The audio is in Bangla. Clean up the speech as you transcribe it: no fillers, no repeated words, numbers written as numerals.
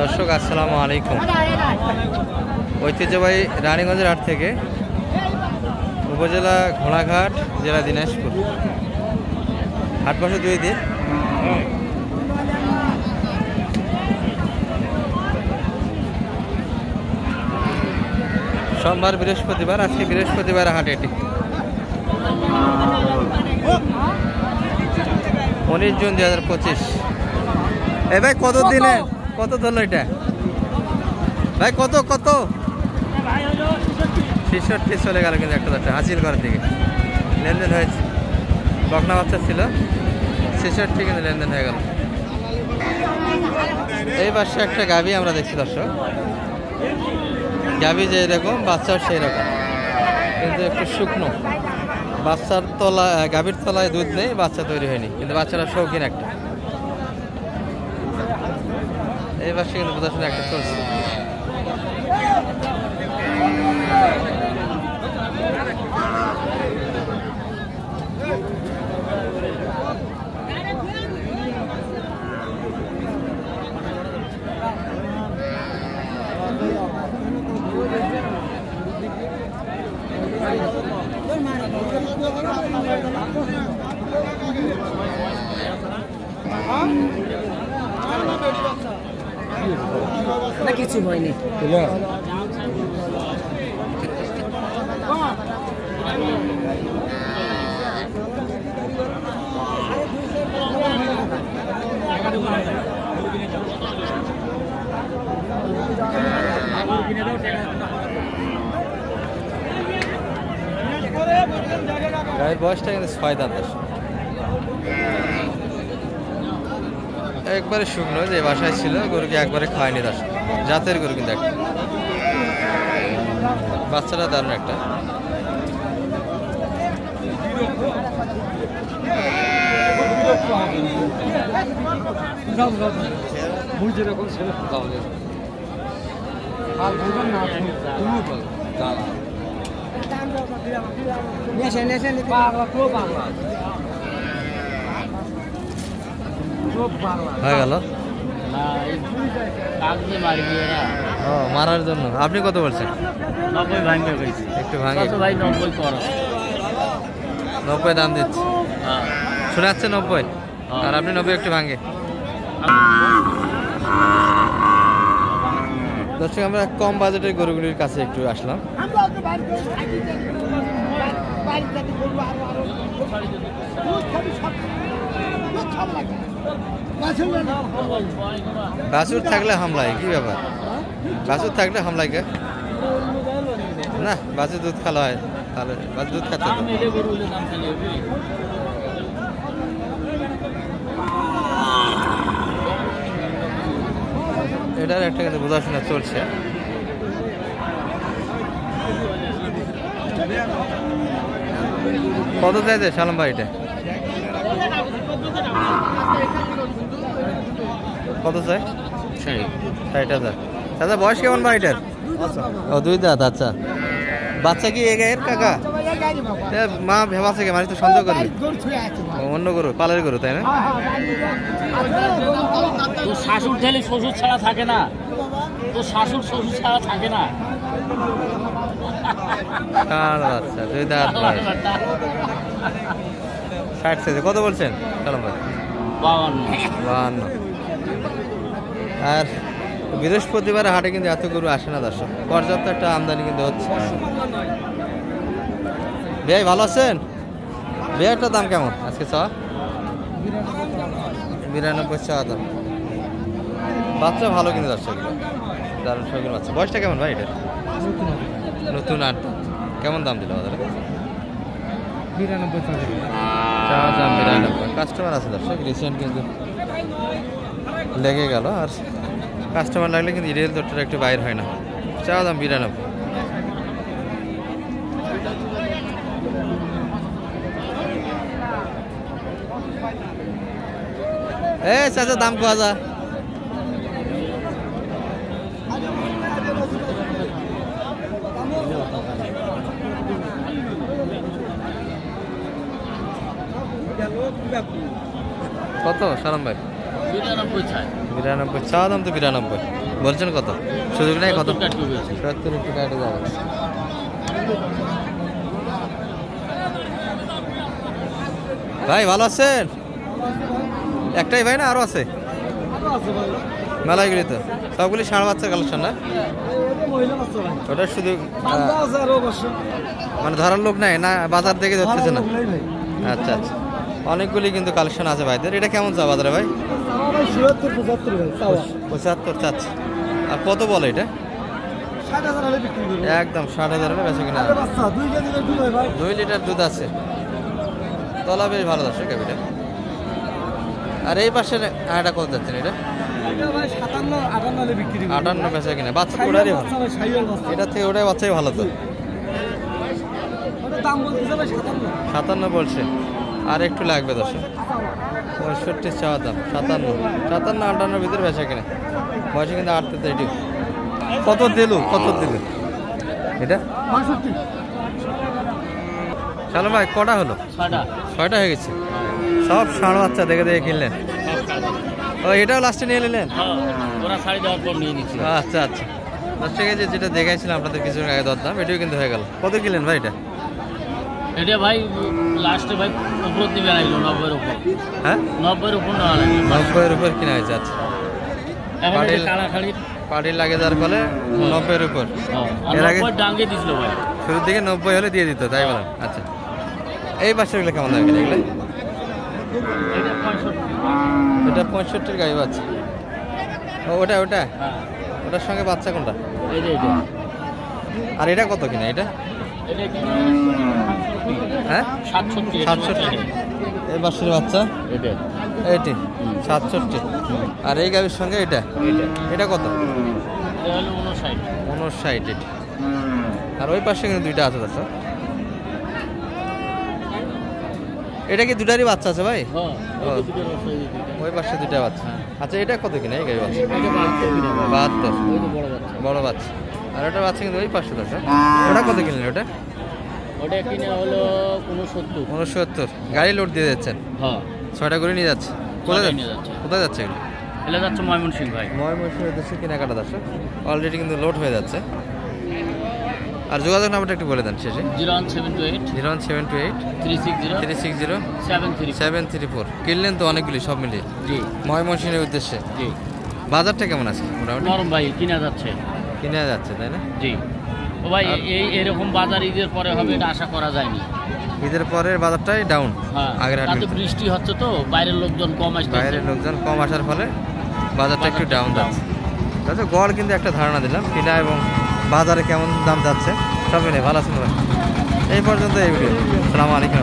দর্শক আসসালামু আলাইকুম। ঐতিহ্যবাহী রানীগঞ্জের হাট থেকে উপজেলা ঘোড়াঘাট, জেলা দিনাজপুর। হাট বসে 2 দিন। সোমবার, বৃহস্পতিবার। আজকে বৃহস্পতিবার হাট এটি। 19 জুন 2025। এই ভাই কত দিনে কত ধরলো এটা ভাই? কত 66 চলে গেল কিন্তু একটা দশটা হাসিল ঘরের দিকে লেনদেন হয়েছে। বকনা বাচ্চা ছিল 66 কিন্তু লেনদেন হয়ে গেল। এই পাশে একটা গাভী আমরা দেখছি দর্শক। গাভী যে এরকম, বাচ্চাও সেই রকম, কিন্তু একটু শুকনো। বাচ্চার তলায়, গাভীর তলায় দুধ নেই, বাচ্চা তৈরি হয়নি, কিন্তু বাচ্চারা শৌখিন একটা। এই পাশে কিন্তু প্রদর্শনী একটা চলছে। না কিছু হয়নি। গায়ের বয়সটা কিন্তু 6 দাঁত। একবারে শুকনো, যে বাসায় ছিল গরুকে একবারে খায়নি। দাস জাতের গরু কিন্তু একটা। বাচ্চাটা দারুণ একটা। হয়ে গেল মারার জন্য। আপনি কত বলছেন? 90 ভাঙবে কইছি। একটু ভাঙে ভাই 90 কর। 90 দাম দিচ্ছে। হ্যাঁ শুনে যাচ্ছে 90, আর আপনি 90 একটু ভাঙে। দর্শক আমরা কম বাজেটের গরুগুলির কাছে একটু আসলাম। বাছুর থাকলে হামলায় কি ব্যাপার? বাছুর থাকলে হামলায় কে না? বাছুর দুধ খাওয়া হয়, তাহলে বাছুর দুধ খাচ্ছে তো। এটার একটা কিন্তু বোঝাশোনা চলছে। কত চাইছে সালাম ভাই? এটা কত চাই? 60,000। দাদা বয়স কেমন ভাই এটার? ও 2 দাঁত। আচ্ছা, বাচ্চা কি এর কাকা? মা ভেবাছে কে? মানে তো সন্দেহ করবে অন্য গরু, পালের গরু, তাই না? তো শাশুড় ঠেলে শ্বশুর ছাড়া থাকে না, তো শাশুড় শ্বশুর ছাড়া থাকে না। আচ্ছা 2 দাঁত ভাই। 60 চাইছে। কত বলছেন সালাম ভাই? 52। আর বৃহস্পতিবার হাটে কিন্তু এত গরু আসে না দর্শক। পর্যাপ্ত একটা আমদানি কিন্তু হচ্ছে। ভাই ভালো আছেন? বিয়ারটার দাম কেমন আজকে? 92 চাওয়া দাম। বাচ্চা ভালো কিন্তু দর্শক, দারুণ শৌখিন বাচ্চা। বয়সটা কেমন ভাই এটা? নতুন 8 দাম। কেমন দাম দিল বাজারে? 92। কাস্টমার আছে দর্শক, রিসেন্ট কিন্তু লেগে গেল। আর কাস্টমার লাগলে কিন্তু রিয়েল দরটা একটু বাইর হয় না। চাওয়া দাম 92। চাচা দাম কোয়া যা? কত সালাম ভাই? 92 চাই। 92 চা দাম তো 92 বলছেন কত সুযোগ নেই কত 70 একটু কাটে যাবে ভাই ভালো আছেন একটাই ভাই না আরো আছে মেলাগুলি তো সবগুলি ষাঁড় বাচ্চার কালেকশন না ওটা শুধু মানে ধরার লোক নাই না বাজার থেকে ধরতেছে না আচ্ছা আচ্ছা অনেকগুলি কিন্তু কালেকশন আছে ভাইদের এটা কেমন চা বাজারে ভাই 75 চাচ্ছে আর কত বলে এটা একদম 60,000 বেশি কিনা 2 লিটার দুধ আছে তলা বেশ ভালো আছে গাবিটা আর এই পাশে এটা কত যাচ্ছে এটা 58 বেচা কিনা বাচ্চা ওটারই ভালো এটা থেকে ওটাই বাচ্চাই ভালো তো 57 বলছে আর একটু লাগবে 65 চাওয়া দাম 57 ভিতরে বেচা কিনা বয়সে কিন্তু 8 কত দিল এটা 65 চলো ভাই কটা হলো 6টা হয়ে গেছে সব ষাঁড় বাচ্চা দেখে কিনলেন ও এটাও লাস্টে নিয়ে নিলেন আচ্ছা আচ্ছা লাস্টে গেছে যেটা দেখাইছিলাম আপনাদের কিছু আগে দরদাম এটাও কিন্তু হয়ে গেল কত কিনলেন ভাই এটা ভাই লাস্টে ভাই উপর দিবে লাগলো 90 উপর হ্যাঁ 90 উপর না 90 উপর কিনা হয়েছে আচ্ছা পাটির লাগে যার ফলে 90 উপর এর আগে ডাঙ্গে দিছিল ভাই শুরুর দিকে 90 হলে দিয়ে দিত তাই বলেন আচ্ছা এই বাচ্চাগুলো কেমন দাম কিনা এগুলো এটা 65 গাই বাচ্চা ওটা ওটার সঙ্গে বাচ্চা কোনটা আর এটা কত কিনা এটা হ্যাঁ 67 এই বাচ্চার বাচ্চা এইটি 67 আর এই গাভীর সঙ্গে এটা কত 59 আর ওই পাশে কিন্তু দুইটা আছে বাচ্চা এটা কি দুটারই বাচ্চা আছে ভাই ওই পাশে দুটা বাচ্চা আচ্ছা এটা কত কিনা এই গাভী বাচ্চা 72 বড় বাচ্চা আর ওটা বাচ্চা কিন্তু ওই পাশে আছে ওটা কত কিনলেন ওটা কিনে হলো 69 গাড়ি লোড দিয়ে যাচ্ছেন 6টা করে নিয়ে যাচ্ছে কোথায় যাচ্ছে এগুলো যাচ্ছে ময়মনসিংহ ভাই ময়মনসিংহ উদ্দেশ্যে কেনাকাটা যাচ্ছে অলরেডি কিন্তু লোড হয়ে যাচ্ছে আর যোগাযোগ নাম্বারটা একটু বলে দেন শেষে 01728 360 734 কিনলেন তো অনেকগুলি সব মিলিয়ে ময়মনসিংহের উদ্দেশ্যে বাজারটা কেমন আছে মোটামুটি নরম ভাই কিনা যাচ্ছে তাই না জি ও ভাই এরকম বাজার ঈদের পরে হবে এটা আশা করা যায়নি ঈদের পরের বাজারটাই ডাউন আগের হাটে বৃষ্টি হচ্ছে তো বাইরের লোকজন কম আসার ফলে বাজারটা একটু ডাউন যাচ্ছে তাহলে গড় কিন্তু একটা ধারণা দিলাম কিনা এবং বাজারে কেমন দাম যাচ্ছে সব মিলে ভালো আছেন এই পর্যন্ত এই ভিডিও আসসালামু আলাইকুম।